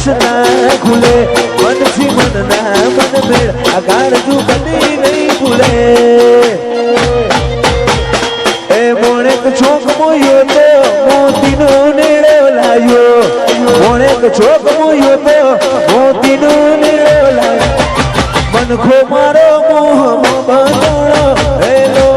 ના ખુલે મનથી મન ના મન મેળ આ કાળજું કદી નહીં ભૂલે એ મોણેક છોક મોયો તો મોતીનો નેળો લાયો મોણેક છોક મોયો તો મોતીનો નેળો લાયો મનખો મારો મોહમાં બંધણો હેલો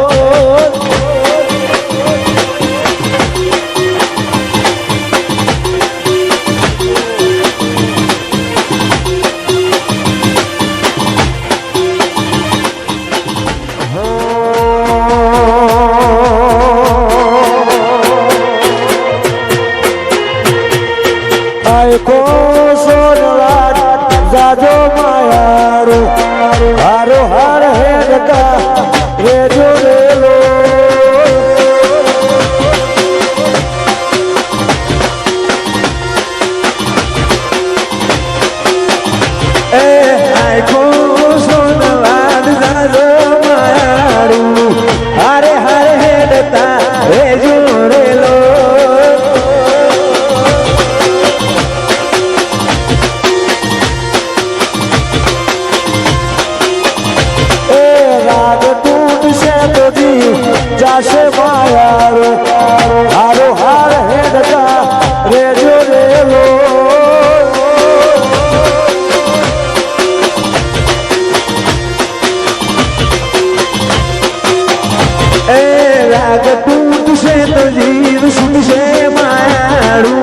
જાજો માયારો હારો હાર હેડકા રેજો રેલો એ આખો સોનવાદ જાજો માયારો હારે હાર હેડતા રેજો રેલો जासे मायारो हारो हार हेडका रेजो रेलो ए राग टूट से तो जीव सुन से मायारू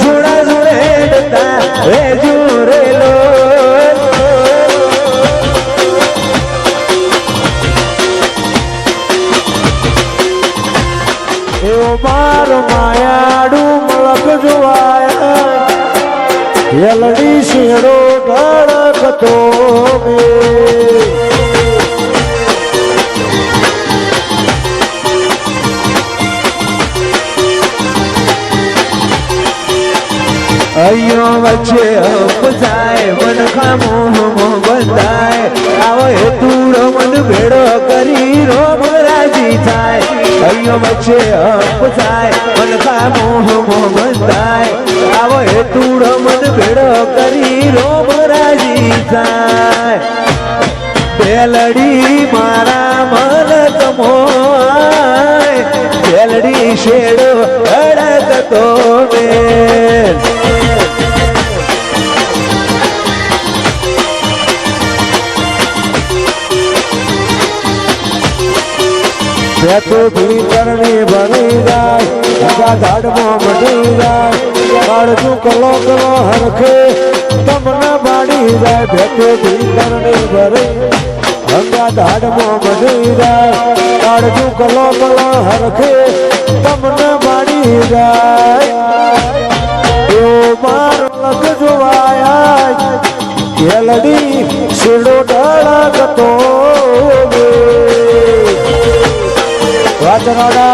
जोड़ा जोड़े हेडका रेजो रेलो मारो मायाडू मलक जुआया यलड़ी शेड़ो धड़कतो अयो बच्चे हम जाए मन का मोह बंधाए आवो तूड़ो मन भेड़ो करी रोम राजी थाय अयो बच्चे हम जाए मन का मोह बंधाए आवो तूड़ो मन भेड़ो करी रोम राजी थाय बेलड़ी मारा मलक मोय बेलड़ी शेड़ो अड़कतो में तो भीतर में बनी जाए झाड़ में मटी जाए काड़ू कलो कलो हरखे तमना बाड़ी जाए भेटो भीतर में भरे हंगा झाड़ में मटी जाए काड़ू कलो कलो हरखे तमना बाड़ी जाए यो मार लग जुआया खेलड़ी सिड़ो डाला कतो वाचनाडा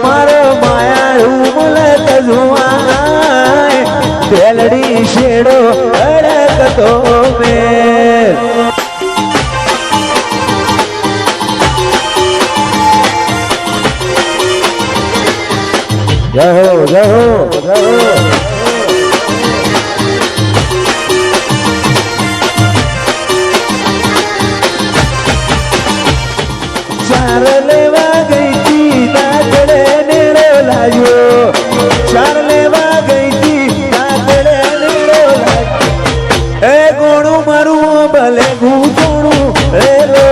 मारो माया उमलत जुआय बेलड़ी शेड़ो अड़कतो में जय हो जय हो जय हो चार लेवा गई थी नागड़े नेड़ो लायो चार लेवा गई थी नागड़े नेड़ो लायो ए गोणू मारू भले घूटोणू रेलो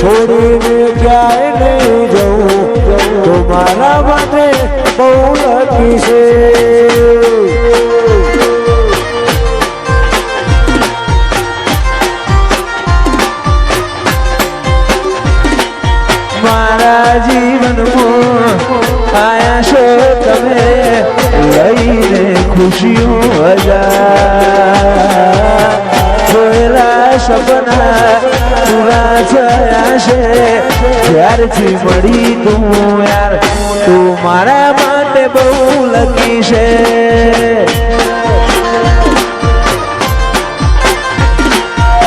छोड़ीने क्याय नहीं जाऊं तुम्हारा माथे बहु लकी से मारा जीवन में आया शो तमे લઈને ખુશીઓ હજાર જોયેલા સપના પૂરા થયા છે ત્યારથી મળી તું યાર તું મારા માટે બહુ લકી છે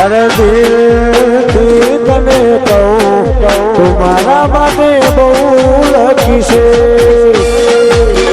અરે દિલથી તને કહું તું મારા માટે બહુ લકી છે